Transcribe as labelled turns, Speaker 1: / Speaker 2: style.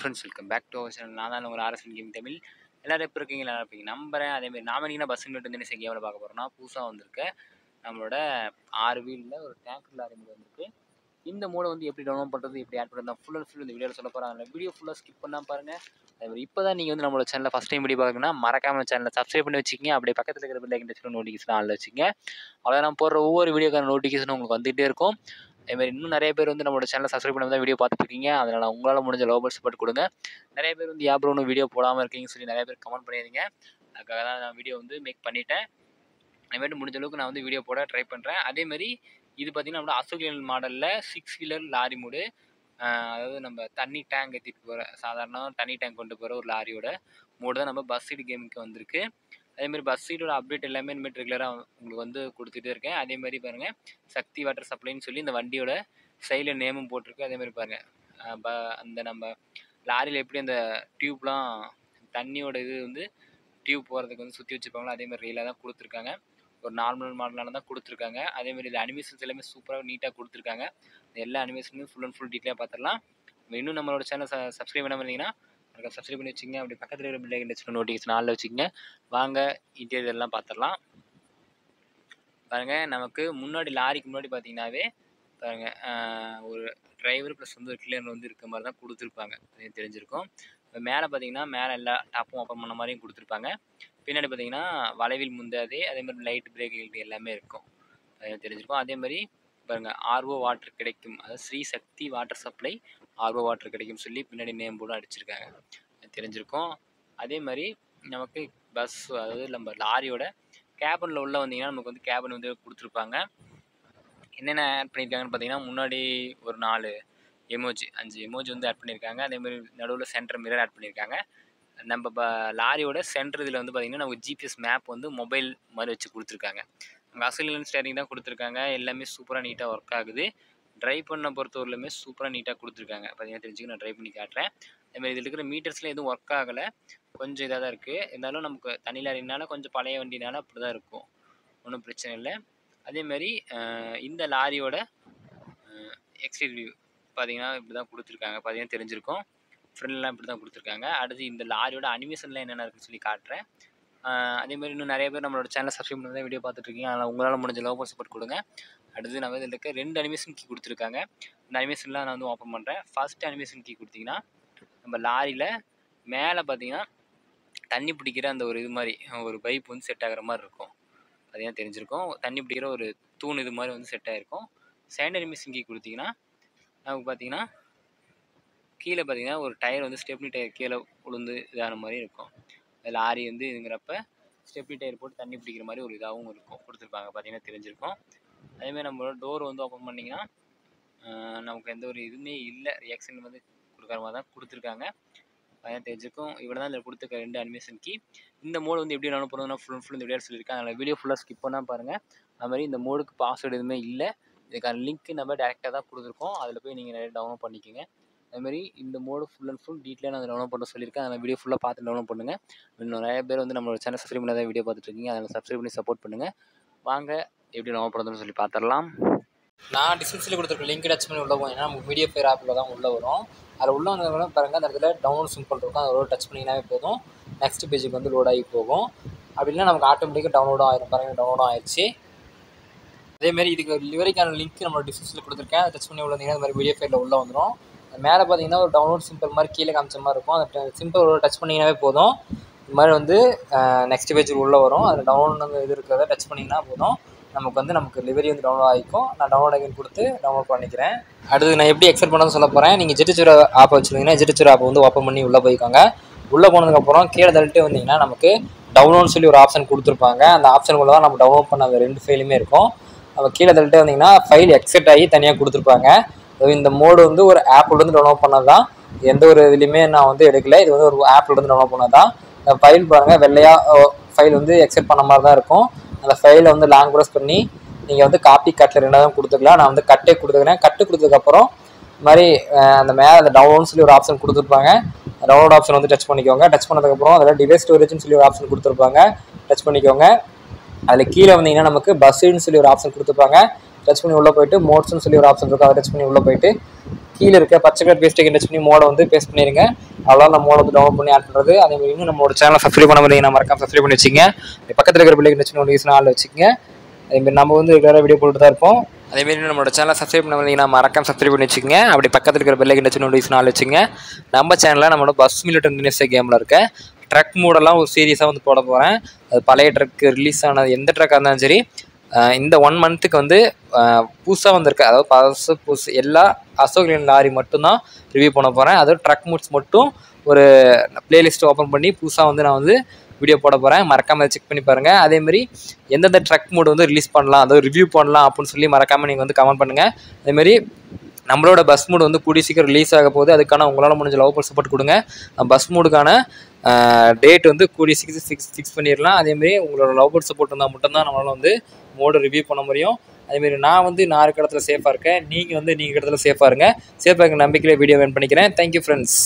Speaker 1: Friends welcome back to our channel. நான் தான் உங்கள் ஆர்எஸ்என் கேம் தமிழ். எல்லாரும் எப்போ இருக்கீங்க, நல்லா இருப்பீங்க நம்புறேன். அதேமாதிரி நாம நீங்கள் பஸ் மட்டும் வந்து கேமில் பார்க்க போகிறோம்னா புதுசாக வந்திருக்கு நம்மளோட 6 வீலில் ஒரு டேங்க் லாரி மோடு வந்திருக்கு. இந்த மோடை வந்து எப்படி டவுன்லோட் பண்ணுறது, எப்படி ஆட் பண்ணுறது ஃபுல் அண்ட் ஃபுல் இந்த வீடியோவில் சொல்ல போகிறேன். அந்த வீடியோ ஃபுல்லாக ஸ்கிப் பண்ணால் பாருங்கள். அதேமாதிரி இப்போ தான் நீங்கள் வந்து நம்மளோட சேனலில் ஃபஸ்ட் டைம் வீடியோ பார்க்கணும்னா மறக்காம சேனலை சப்ஸ்கிரைப் பண்ணி வச்சுக்கிங்க. அப்படியே பக்கத்தில் இருக்கிற பெல் ஐக்கன் நோட்டிஃபிகேஷன் ஆனில் வச்சுங்க. அவ்வளோ நான் போடுற ஒவ்வொரு வீடியோக்கான நோட்டிஃபிகேஷன் உங்களுக்கு வந்துகிட்டே இருக்கும். அதேமாதிரி இன்னும் நிறைய பேர் வந்து நம்மளோட சேனலை சப்ஸ்கிரைப் பண்ணி தான் வீடியோ பார்த்துட்டு இருக்கீங்க. அதனால் உங்களால் முடிஞ்ச லோபல் சப்போர்ட் கொடுங்க. நிறைய பேர் வந்து யாப்ரோ ஒன்றும் வீடியோ போடாமல் இருக்கீங்கன்னு சொல்லி நிறைய பேர் கமெண்ட் பண்ணிடுங்க. அதுக்காக தான் நான் வீடியோ வந்து மேக் பண்ணிட்டேன். அதுமாதிரி முடிஞ்ச அளவுக்கு நான் வந்து வீடியோ போட ட்ரை பண்ணுறேன். அதேமாதிரி இது பார்த்திங்கன்னா நம்மளோட அசோக் மாடலில் 6 வீலர் லாரி மோடு, அதாவது நம்ம தண்ணி டேங்க் ஏற்றிட்டு போகிற சாதாரண தண்ணி டேங்க் கொண்டு போகிற ஒரு லாரியோட மோடு தான் நம்ம பஸ் சீடு கேமுக்கு வந்திருக்கு. அதேமாதிரி பஸ் சீடோட அப்டேட் எல்லாமே இனிமேல் ரெகுலராக உங்களுக்கு வந்து கொடுத்துட்டே இருக்கேன். அதேமாதிரி பாருங்கள், சக்தி வாட்டர் சப்ளைன்னு சொல்லி இந்த வண்டியோட சைடில் நேமும் போட்டிருக்கு. அதேமாதிரி பாருங்கள், அந்த நம்ம லாரியில் எப்படி அந்த டியூப்லாம் தண்ணியோட இது வந்து டியூப் போகிறதுக்கு வந்து சுற்றி வச்சுருப்பாங்களோ அதேமாதிரி ரீலாக தான் கொடுத்துருக்காங்க. ஒரு நார்மல் மாடலான தான் கொடுத்துருக்காங்க. அதேமாதிரி இது அனிமேஷன்ஸ் எல்லாமே சூப்பராக நீட்டாக கொடுத்துருக்காங்க. எல்லா அனிமேஷனுமே ஃபுல் அண்ட் ஃபுல் டீட்டெயிலாக பார்த்துடலாம். இன்னும் நம்மளோட சேனல் சப்ஸ்கிரைப் பண்ணாமல் இருந்தீங்கன்னா எனக்கு சப்ஸ்கிரைப் பண்ணி வச்சுங்க. அப்படி பக்கத்தில் இருக்கிற பில் ஐக்கன் நோட்டிஃபிகேஷன் ஆனில் வச்சுக்கோங்க. வாங்க இன்டீரியர்லாம் பார்த்துடலாம். பாருங்கள், நமக்கு முன்னாடி லாரிக்கு முன்னாடி பார்த்தீங்கன்னாவே பாருங்கள், ஒரு டிரைவர் ப்ளஸ் வந்து ஒரு கிளியர் வந்து இருக்க மாதிரி தான் கொடுத்துருப்பாங்க. தெரிஞ்சிருக்கும். மேலே பார்த்தீங்கன்னா மேலே எல்லா டாப்பும் ஓப்பன் பண்ண மாதிரியும் கொடுத்துருப்பாங்க. பின்னாடி பார்த்தீங்கன்னா வளைவில் முந்தாதே அதேமாதிரி லைட் பிரேக் எல்லாமே இருக்கும். தெரிஞ்சிருக்கும். அதேமாதிரி பாருங்கள், ஆர்ஓ வாட்டர் கிடைக்கும், அதாவது ஸ்ரீ சக்தி வாட்டர் சப்ளை ஆர்ஓ வாட்டர் கிடைக்கும் சொல்லி பின்னாடி நேம் போர்டும் அடிச்சிருக்காங்க. தெரிஞ்சிருக்கும். அதே மாதிரி நமக்கு பஸ், அதாவது நம்ம லாரியோட கேபனில் உள்ள வந்தீங்கன்னா நமக்கு வந்து கேபன் வந்து கொடுத்துருப்பாங்க. என்னென்ன ஆட் பண்ணியிருக்காங்கன்னு பார்த்தீங்கன்னா, முன்னாடி ஒரு 4 எமோஜி 5 எமோஜி வந்து ஆட் பண்ணியிருக்காங்க. அதேமாதிரி நடுவில் சென்டர் மிரர் ஆட் பண்ணியிருக்காங்க. நம்ம லாரியோட சென்டர் இதில் வந்து பார்த்திங்கன்னா நமக்கு ஜிபிஎஸ் மேப் வந்து மொபைல் மாதிரி வச்சு கொடுத்துருக்காங்க. அங்கே அசல் ஸ்டேரிங் தான் கொடுத்துருக்காங்க. எல்லாமே சூப்பராக நீட்டாக ஒர்க் ஆகுது. ட்ரைவ் பண்ண பொறுத்தவரையிலுமே சூப்பராக நீட்டாக கொடுத்துருக்காங்க. பார்த்தீங்கன்னா தெரிஞ்சுக்க நான் ட்ரைவ் பண்ணி காட்டுறேன். அதேமாதிரி இதில் இருக்கிற மீட்டர்ஸ்லாம் எதுவும் ஒர்க் ஆகலை, கொஞ்சம் இதாக தான் இருக்குது. இருந்தாலும் நமக்கு தனி லாரினால கொஞ்சம் பழைய வண்டினால அப்படி தான் இருக்கும், ஒன்றும் பிரச்சனை இல்லை. அதேமாதிரி இந்த லாரியோட எக்ஸ்டீரியர் வியூ பார்த்தீங்கன்னா இப்படி தான் கொடுத்துருக்காங்க. பார்த்தீங்கன்னா தெரிஞ்சிருக்கும். ஃப்ரெண்ட்லாம் இப்படி தான் கொடுத்துருக்காங்க. அடுத்து இந்த லாரியோட அனிமேஷன்லாம் என்னென்ன இருக்குன்னு சொல்லி காட்டுறேன். அதேமாதிரி இன்னும் நிறைய பேர் நம்மளோட சேனலை சப்ஸ்கிரைப் பண்ணி தான் வீடியோ பார்த்துட்ருக்கீங்க. அதனால் உங்களால் முடிஞ்ச லோபல் சப்போர்ட் கொடுங்க. அடுத்து நம்ம இதில் இருக்க 2 அனிமேஷன் கீ கொடுத்துருக்காங்க. இந்த அனிமேஷன்லாம் நான் வந்து ஓப்பன் பண்ணுறேன். ஃபஸ்ட்டு அனிமேஷன் கீ கொடுத்தீங்கன்னா நம்ம லாரியில் மேலே பார்த்தீங்கன்னா தண்ணி பிடிக்கிற அந்த ஒரு இது மாதிரி ஒரு பைப் வந்து செட் ஆகிற மாதிரி இருக்கும். பார்த்தீங்கன்னா தெரிஞ்சிருக்கும். தண்ணி பிடிக்கிற ஒரு தூண் இது மாதிரி வந்து செட் ஆகிருக்கும். செகண்ட் அனிமேஷன் கீ கொடுத்தீங்கன்னா நமக்கு பார்த்தீங்கன்னா கீழே பார்த்தீங்கன்னா ஒரு டயர் வந்து ஸ்டெப்னி டயர் கீழே உளுந்து இதான மாதிரி இருக்கும். லாரி வந்து இதுங்கிறப்ப ஸ்டெப்னி டயர் போட்டு தண்ணி பிடிக்கிற மாதிரி ஒரு இதாகவும் இருக்கும், கொடுத்துருப்பாங்க. பார்த்தீங்கன்னா தெரிஞ்சிருக்கும். அதேமாதிரி நம்மளோட டோர் வந்து ஓப்பன் பண்ணிங்கன்னா நமக்கு எந்த ஒரு இதுவுமே இல்லை, ரியாக்ஷன் வந்து கொடுக்குற மாதிரி தான் கொடுத்துருக்காங்க. பார்த்தீங்கன்னா தெரிஞ்சிருக்கும். இவ்வளோ தான் இதில் கொடுத்துருக்க 2 அனிமேஷன் கீ. இந்த மோடு வந்து எப்படி டவுன்லோட் பண்ணுறதுனா ஃபுல் அண்ட் ஃபுல் இந்த வீடியோ சொல்லியிருக்கேன். அதனால் வீடியோ ஃபுல்லாக ஸ்கிப் பண்ணால் பாருங்கள். அதுமாதிரி இந்த மோடுக்கு பாஸ்வேர்டு எதுவுமே இல்லை. இதுக்கான லிங்க் நம்ம டேரெக்டாக தான் கொடுத்துருக்கோம். அதில் போய் நீங்கள் நிறைய டவுன்லோட் பண்ணிக்கோங்க. அதுமாதிரி இந்த மோடு ஃபுல் அண்ட் ஃபுல் டீட்டெயிலாக நான் டவுன்லோட் பண்ண சொல்லியிருக்கேன். அதனால் வீடியோ ஃபுல்லாக பார்த்து டவுன்லோட் பண்ணுங்கள். இன்னும் நிறைய பேர் வந்து நம்மளோட சேனல் சப்ஸ்கிரைப் பண்ணி தான் வீடியோ பார்த்துட்ருக்கீங்க. அதனால் சப்ஸ்கிரைப் பண்ணி சப்போர்ட் பண்ணுங்கள். வாங்க எப்படி டவுன்லோட் பண்ணுறதுன்னு சொல்லி பார்த்துடலாம்.
Speaker 2: நான் டிஸ்கிரிப்ஷனில் கொடுத்துருக்க லிங்க் டச் பண்ணி உள்ளே போனீங்கன்னா நமக்கு வீடியோ ஃபேர் ஆப்பில் தான் உள்ளே வரும். அதில் உள்ள வந்தவங்க பாருங்கள், அந்த இடத்துல டவுன்லோட் சிம்பிள் இருக்கும், அதோட டச் பண்ணிங்கனாவே போதும். நெக்ஸ்ட் பேஜுக்கு வந்து லோட் ஆகி போகும். அப்படின்னா நமக்கு ஆட்டோமேட்டிக்காக டவுன்லோடும் ஆயிரும். பாருங்கள், டவுன்லோடும் ஆயிடுச்சு. அதேமாதிரி இதுக்கு லிவரிக்கான லிங்க் நம்மளோட டிஸ்கிரிப்ஷனில் கொடுத்துருக்கேன். அதை டச் பண்ணி உள்ள வந்தீங்கன்னா இந்த மாதிரி வீடியோ ஃபேரில் உள்ளே வந்துடும். மேலே பார்த்தீங்கன்னா ஒரு டவுன்லோட் சிம்பிள் மாதிரி கீழே காமிச்ச மாதிரி இருக்கும். அந்த சிம்பிள் டச் பண்ணிங்கனாவே போதும். இது மாதிரி வந்து நெக்ஸ்ட் பேஜுக்கு உள்ளே வரும். அதில் டவுன்லோட் இது இருக்கிறத டச் பண்ணிங்கன்னா போதும், நமக்கு லிவரி வந்து டவுன்லோட் ஆகிக்கும். நான் டவுன்லோட் ஆகி கொடுத்து டவுன்லோட் பண்ணிக்கிறேன். அடுத்து நான் எப்படி எக்ஸெப்ட் பண்ணணும்னு சொல்ல போகிறேன். நீங்கள் ஜெட்டிச்சுரா ஆப் வச்சுருந்தீங்கன்னா ஜெட்டிச்சுரா ஆப் வந்து ஓப்பன் பண்ணி உள்ளே போய்க்கோங்க. உள்ளே போனதுக்கப்புறம் கீழே தள்ளிட்டு வந்தீங்கன்னா நமக்கு டவுன்லோட்னு சொல்லி ஒரு ஆப்ஷன் கொடுத்துருப்பாங்க. அந்த ஆப்ஷனுக்குள்ள தான் நம்ம டவுன்லோட் பண்ண அந்த 2 ஃபைலுமே இருக்கும். நம்ம கீழே தள்ளிட்டு வந்தீங்கன்னா ஃபைல் எக்ஸெப்ட் ஆகி தனியாக கொடுத்துருப்பாங்க. இந்த மோடு வந்து ஒரு ஆப்லேருந்து டவுன்லோட் பண்ணது தான். எந்த ஒரு இதுலையுமே நான் வந்து எடுக்கல. இது வந்து ஒரு ஆப்லேருந்து டவுன்லோட் பண்ணது தான். இந்த ஃபைல் பாருங்கள், வெள்ளையாக ஃபைல் வந்து எக்ஸெப்ட் பண்ண மாதிரி தான் இருக்கும். அந்த ஃபைலை வந்து லாங் ப்ரெஸ் பண்ணி நீங்கள் வந்து காப்பி கட்டில் 2 கொடுத்துக்கலாம். நான் வந்து கட்டே கொடுத்துக்கிறேன். கட்டு கொடுத்ததுக்கப்புறம் இது மாதிரி அந்த மேலே அந்த டவுன்லோட்னு சொல்லி ஒரு ஆப்ஷன் கொடுத்துருப்பாங்க. டவுன்லோட் ஆப்ஷன் வந்து டச் பண்ணிக்கோங்க. டச் பண்ணதுக்கப்புறம் அதில் டிவைஸ் ஸ்டோரேஜ்னு சொல்லி ஒரு ஆப்ஷன் கொடுத்துருப்பாங்க. டச் பண்ணிக்கோங்க. அதில் கீழே வந்தீங்கன்னா நமக்கு பஸ்ஸுன்னு சொல்லி ஒரு ஆப்ஷன் கொடுத்துருப்பாங்க. டச் பண்ணி உள்ளே போயிட்டு மோட்ஸ்னு சொல்லி ஒரு ஆப்ஷன் இருக்கும், அதை டச் பண்ணி உள்ளே போயிட்டு கீழே இருக்க பச்சை கலர் பேஸ்ட் டச் பண்ணி மோடை வந்து பேஸ்ட் பண்ணிடுங்க. அவ்வளோ நம்ம மோடை வந்து டவுன்லோட் பண்ணி ஆட் பண்ணுறது. அதே மாதிரி இன்னும் நம்மளோட சேனலை சப்ஸ்கிரைப் பண்ண மாதிரி நம்ம மறக்காம சப்ஸ்கிரைப் பண்ணி வச்சுங்க. பக்கத்தில் இருக்கிற பிள்ளைங்க டச் பண்ணி நோட்டிஃபிகேஷன் ஆள் வச்சுக்கோங்க. அதேமாதிரி நம்ம வந்து ரெகுலராக வீடியோ போட்டு தான் இருப்போம். அதேமாரி நம்மளோட சேனலை சப்ஸ்கிரைப் பண்ண வந்தீங்கன்னா மறக்காம சப்ஸ்கிரைப் பண்ணி வச்சுக்கோங்க. அப்படி பக்கத்தில் இருக்கிற பிள்ளைங்க டச் பண்ணி நோட்டிஃபிகேஷன் ஆள் வச்சுங்க. நம்ம சேனலில் நம்மளோட பஸ் சிமுலேட்டர் இன்டர்நெட் கேமில் இருக்க ட்ரக் மூடெல்லாம் ஒரு சீரியஸாக வந்து போட போகிறேன். அது பழைய ட்ரக்கு ரிலீஸ் ஆனது எந்த ட்ரக்காக இருந்தாலும் சரி, இந்த 1 மந்த்துக்கு வந்து புதுசாக வந்திருக்கு, அதாவது புதுசு எல்லா அசோக் லேலண்ட் லாரி மட்டும்தான் ரிவ்யூ பண்ண போகிறேன். அதாவது ட்ரக் மூட்ஸ் மட்டும் ஒரு பிளேலிஸ்ட் ஓப்பன் பண்ணி புதுசாக வந்து நான் வந்து வீடியோ போட போகிறேன். மறக்காமல் செக் பண்ணி பாருங்கள். அதேமாதிரி எந்தெந்த ட்ரக் மூடு வந்து ரிலீஸ் பண்ணலாம், அதாவது ரிவ்யூ பண்ணலாம் அப்படின்னு சொல்லி மறக்காமல் நீங்கள் வந்து கமெண்ட் பண்ணுங்கள். அதேமாதிரி நம்மளோட பஸ் மூடு வந்து கூடிய சீக்கிரம் ரிலீஸ் ஆக போகுது. அதுக்கான உங்களால் முடிஞ்ச லவ் சப்போர்ட் கொடுங்க. பஸ் மூடுக்கான டேட் வந்து கூடிய சீக்கிரம் ஃபிக்ஸ் பண்ணிடலாம். அதேமாதிரி உங்களோட லவ் சப்போர்ட் இருந்தால் மட்டும்தான் நம்மளால் வந்து மோடு ரிவ்யூ பண்ண முடியும். அதேமாரி நான் வந்து நான் இருக்க இடத்துல சேஃபாக இருக்கேன், நீங்கள் வந்து நீங்கள் இடத்துல சேஃபாக இருங்க. சேஃபாக இருக்க நம்பிக்கையில் வீடியோ வேன் பண்ணிக்கிறேன். Thank you friends.